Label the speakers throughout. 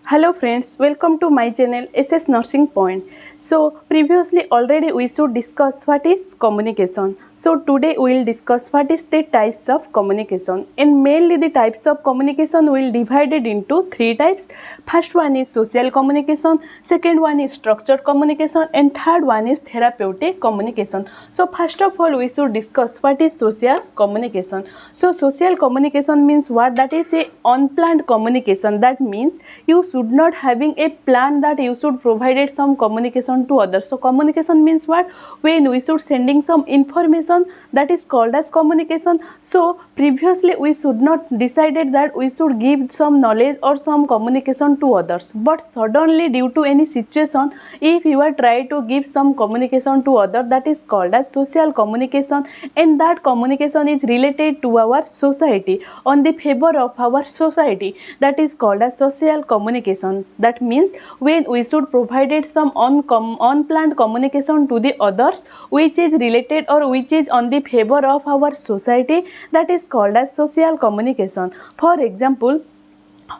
Speaker 1: Hello friends, welcome to my channel SS Nursing Point. So previously already we should discuss what is communication. So today we will discuss what is the types of communication, and mainly the types of communication will divided into three types. First one is social communication, second one is structured communication, and third one is therapeutic communication. So first of all we should discuss what is social communication. So social communication means what? That is a unplanned communication. That means you should not having a plan that you should provided some communication to others. So communication means what? When we should sending some information, that is called as communication. So previously we should not decided that we should give some knowledge or some communication to others, but suddenly due to any situation, if you are trying to give some communication to other, that is called as social communication, and that communication is related to our society, on the favor of our society, that is called as social communication. That means when we should provided some unplanned communication to the others which is related or which is on the favor of our society, that is called as social communication. For example,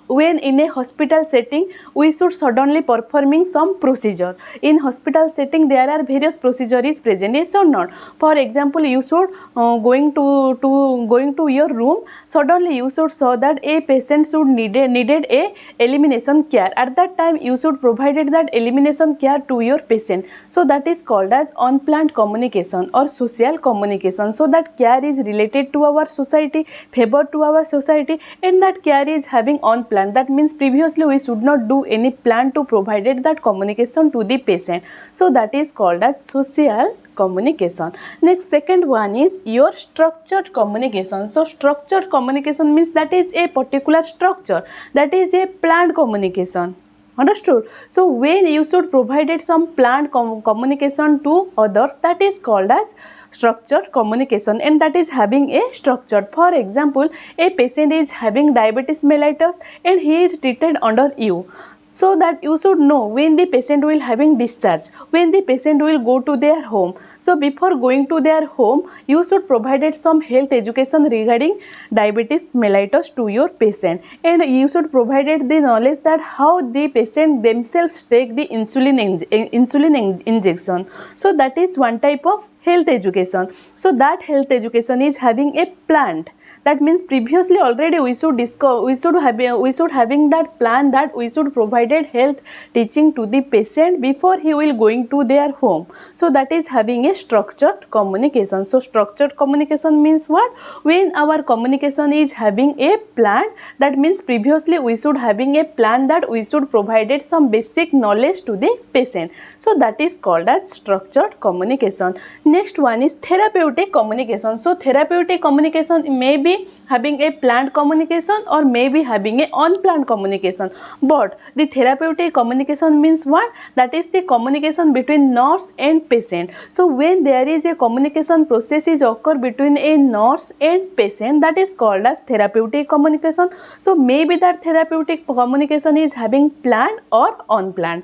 Speaker 1: when in a hospital setting we should suddenly performing some procedure. In hospital setting there are various procedure is present, yes or not? For example, you should going to your room, suddenly you should saw that a patient should needed a elimination care. At that time you should provided that elimination care to your patient. So that is called as unplanned communication or social communication. So that care is related to our society, favor to our society, and that care is having unplanned. That means previously we should not do any plan to provided that communication to the patient. So that is called as social communication. Next, second one is your structured communication. So structured communication means that is a particular structure, that is a planned communication. Understood? So when you should provided some planned communication to others, that is called as structured communication, and that is having a structure. For example, a patient is having diabetes mellitus and he is treated under you. So that you should know when the patient will having discharge, when the patient will go to their home. So before going to their home, you should provided some health education regarding diabetes mellitus to your patient, and you should provided the knowledge that how the patient themselves take the insulin injection. So that is one type of health education. So that health education is having a plan. That means previously already we should having that plan, that we should provided health teaching to the patient before he will going to their home. So that is having a structured communication. So structured communication means what? When our communication is having a plan, that means previously we should having a plan that we should provided some basic knowledge to the patient. So that is called as structured communication. Next one is therapeutic communication. So therapeutic communication may be having a planned communication or maybe having a unplanned communication, but the therapeutic communication means what? That is the communication between nurse and patient. So when there is a communication process is occur between a nurse and patient, that is called as therapeutic communication. So maybe that therapeutic communication is having planned or unplanned.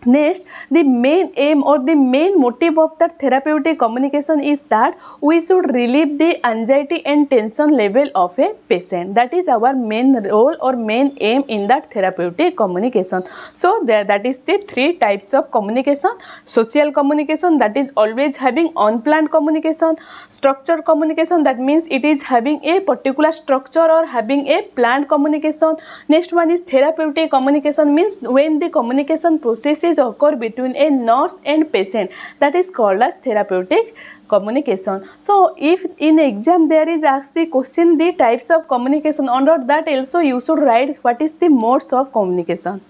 Speaker 1: Next, the main aim or the main motive of that therapeutic communication is that we should relieve the anxiety and tension level of a patient. That is our main role or main aim in that therapeutic communication. So that is the three types of communication. Social communication, that is always having unplanned communication. Structured communication, that means it is having a particular structure or having a planned communication. Next one is therapeutic communication, means when the communication process is occur between a nurse and patient, that is called as therapeutic communication. So if in exam there is asked the question the types of communication, under that also you should write what is the modes of communication.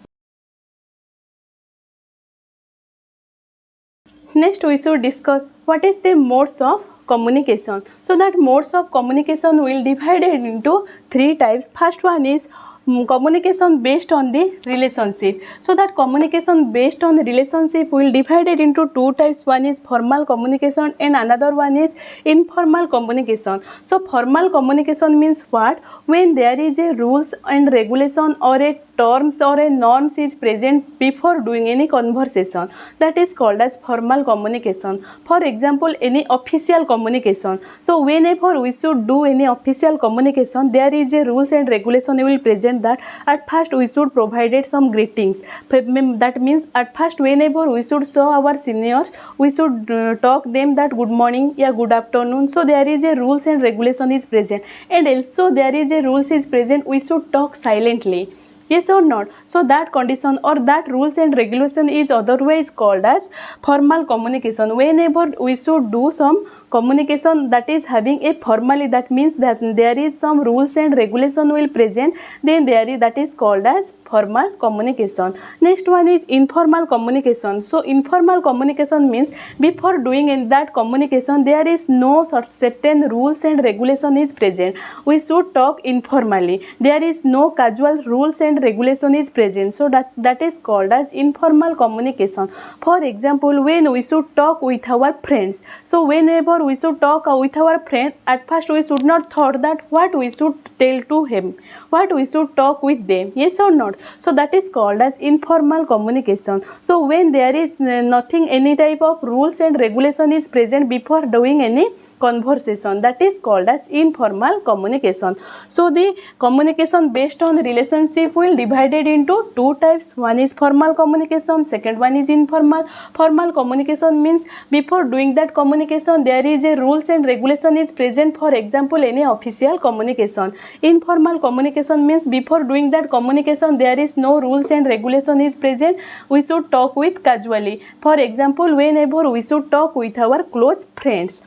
Speaker 1: Next we should discuss what is the modes of communication. So that modes of communication will divided into three types. First one is communication based on the relationship. So that communication based on the relationship will divided into two types. One is formal communication and another one is informal communication. So formal communication means what? When there is a rules and regulation or a terms or a norms is present before doing any conversation, that is called as formal communication. For example, any official communication. So whenever we should do any official communication, there is a rules and regulation will present present that at first we should provided some greetings. That means at first whenever we should show our seniors, we should talk them that good morning, yeah, good afternoon. So there is a rules and regulation is present, and also there is a rules is present, we should talk silently. Yes or not? So that condition or that rules and regulation is otherwise called as formal communication. Whenever we should do some communication that is having a formally, that means that there is some rules and regulation will present, then there is, that is called as formal communication. Next one is informal communication. So informal communication means before doing in that communication there is no certain rules and regulation is present. We should talk informally. There is no casual rules and regulation is present. So that is called as informal communication. For example, when we should talk with our friends. So whenever we should talk with our friend, at first we should not thought that what we should tell to him, what we should talk with them. Yes or not? So that is called as informal communication. So when there is nothing, any type of rules and regulation is present before doing any conversation, that is called as informal communication. So the communication based on relationship will divided into two types. One is formal communication, second one is informal. Formal communication means before doing that communication there is a rules and regulation is present, for example any official communication. Informal communication means before doing that communication there is no rules and regulation is present, we should talk with casually. For example, whenever we should talk with our close friends.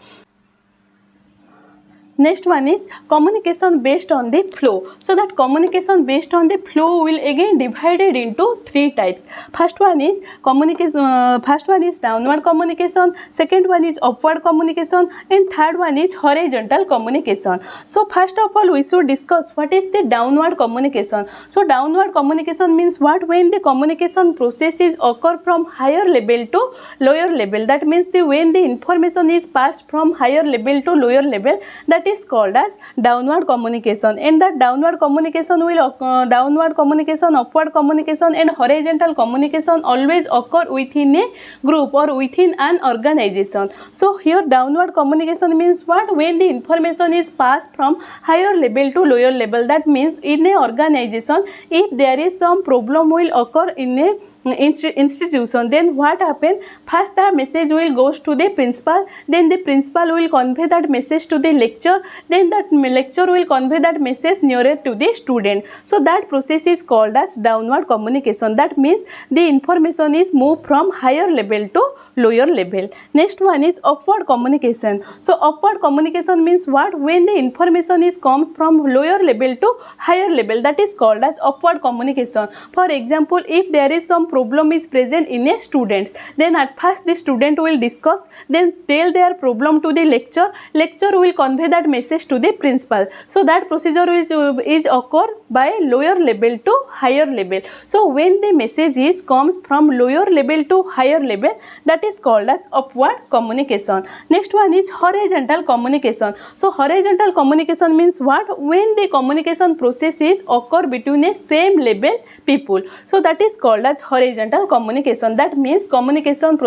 Speaker 1: Next one is communication based on the flow. So that communication based on the flow will again divided into three types. First one is downward communication, second one is upward communication, and third one is horizontal communication. So first of all we should discuss what is the downward communication. So downward communication means what? When the communication processes occur from higher level to lower level. That means when the information is passed from higher level to lower level, that is called as downward communication. And that downward communication will downward communication, upward communication and horizontal communication always occur within a group or within an organization. So here downward communication means what? When the information is passed from higher level to lower level. That means in a organization, if there is some problem will occur in a institution, then what happen? First the message will goes to the principal, then the principal will convey that message to the lecturer, then that lecturer will convey that message nearer to the student. So that process is called as downward communication. That means the information is moved from higher level to lower level. Next one is upward communication. So upward communication means what? When the information is comes from lower level to higher level, that is called as upward communication. For example, if there is some problem is present in a student, then at first the student will discuss, then tell their problem to the lecturer, lecturer will convey that message to the principal. So that procedure is occur by lower level to higher level. So when the message is comes from lower level to higher level, that is called as upward communication. Next one is horizontal communication. So horizontal communication means what? When the communication process is occur between a same level people. So that is called as horizontal communication. That means communication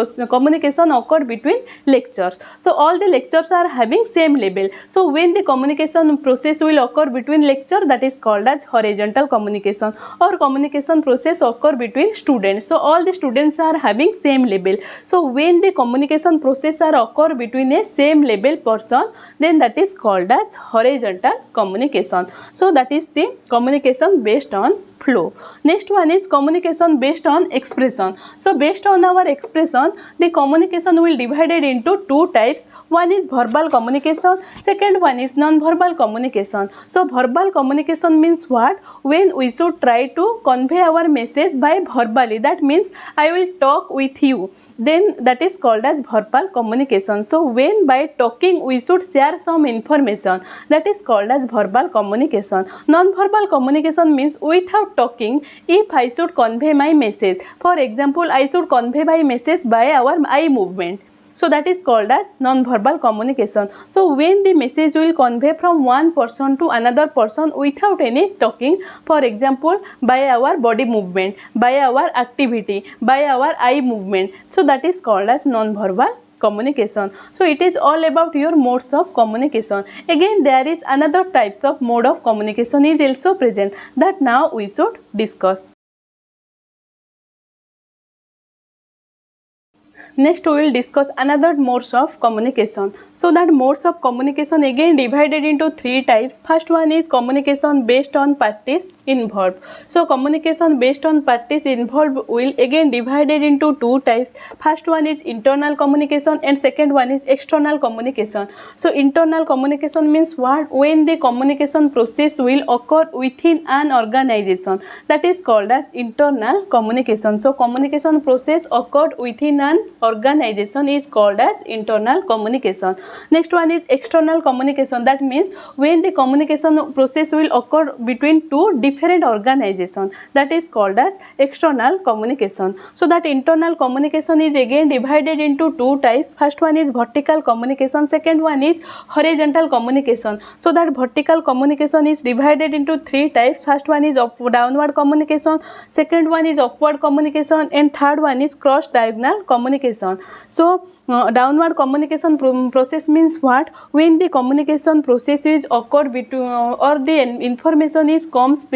Speaker 1: occurred between lectures. So all the lectures are having same level. So when the communication process will occur between lecture, that is called as horizontal communication. Or communication process occur between students. So all the students are having same level. So when the communication process are occur between a same level person, then that is called as horizontal communication. So that is the communication based on flow. Next one is communication based on expression. So based on our expression, the communication will divided into two types. One is verbal communication, second one is non-verbal communication. So verbal communication means what? When we should try to convey our message by verbally. That means I will talk with you, then that is called as verbal communication. So when by talking we should share some information, that is called as verbal communication. Non-verbal communication means without talking, if I should convey my message, for example I should convey my message by our eye movement. So that is called as non-verbal communication. So when the message will convey from one person to another person without any talking, for example by our body movement, by our activity, by our eye movement, so that is called as non-verbal communication. So it is all about your modes of communication. Again, there is another types of mode of communication is also present that now we should discuss. Next we will discuss another modes of communication. So that modes of communication again divided into three types. First one is communication based on parties involved. So communication based on parties involved will again divided into two types. First one is internal communication and second one is external communication. So internal communication means what? When the communication process will occur within an organization, that is called as internal communication. So communication process occurred within an organization is called as internal communication. Next one is external communication. That means when the communication process will occur between two different organizations, that is called as external communication. So that internal communication is again divided into two types. First one is vertical communication, second one is horizontal communication. So that vertical communication is divided into three types. First one is downward communication, second one is upward communication, and third one is cross diagonal communication. So downward communication process means what? When the communication process is occurred between or the information is comes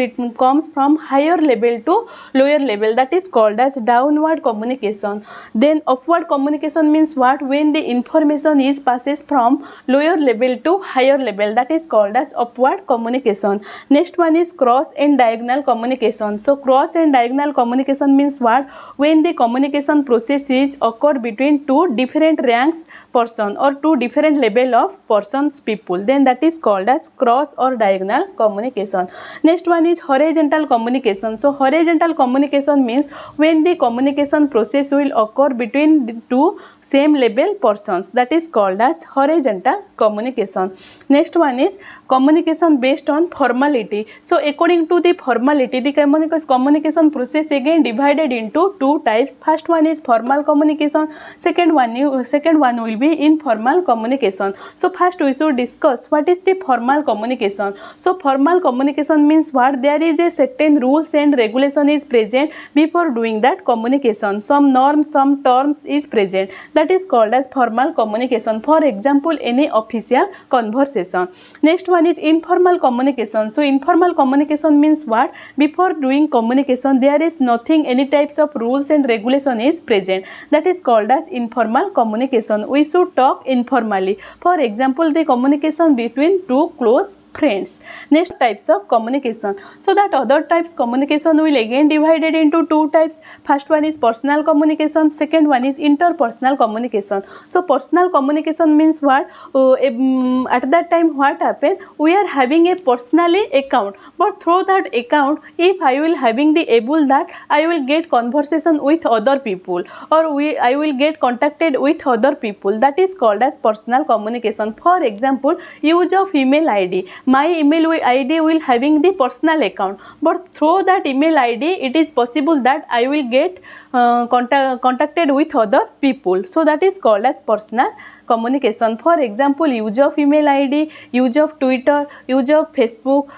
Speaker 1: from higher level to lower level, that is called as downward communication. Then upward communication means what? When the information is passes from lower level to higher level, that is called as upward communication. Next one is cross and diagonal communication. So cross and diagonal communication means what? When the communication process is occurred between two different ranks person or two different level of persons people, then that is called as cross or diagonal communication. Next one is horizontal communication. So horizontal communication means when the communication process will occur between the two same level persons, that is called as horizontal communication. Next one is communication based on formality. So according to the formality, the communication process again divided into two types. First one is formal communication, second one will be informal communication. So first we should discuss what is the formal communication. So formal communication means what? There is a certain rules and regulation is present before doing that communication. Some norms, some terms is present, that is called as formal communication. For example, any official conversation. Next one is informal communication. So informal communication means what? Before doing communication there is nothing, any types of rules and regulation is present, that is called as informal communication. We should talk informally. For example, the communication between two close friends. Next types of communication. So that other types communication will again divided into two types. First one is personal communication, second one is interpersonal communication. So personal communication means what? At that time what happened? We are having a personally account, but through that account if I will having the able that I will get conversation with other people or I will get contacted with other people, that is called as personal communication. For example, use of email ID. My email ID will having the personal account, but through that email ID it is possible that I will get contacted with other people. So that is called as personal communication. For example, use of email ID, use of Twitter, use of Facebook,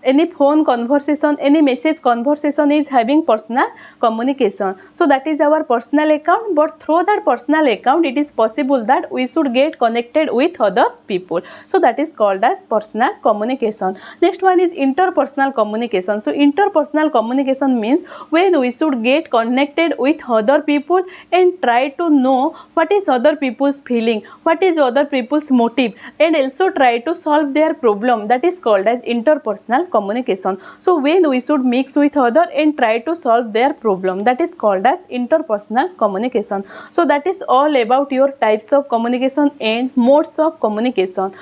Speaker 1: any phone conversation, any message conversation is having personal communication. So that is our personal account, but through that personal account it is possible that we should get connected with other people. So that is called as personal communication. Next one is interpersonal communication. So interpersonal communication means when we should get connected with other people and try to know what is other people's feeling, what is other people's motive, and also try to solve their problem, that is called as interpersonal communication. So when we should mix with other and try to solve their problem, that is called as interpersonal communication. So that is all about your types of communication and modes of communication.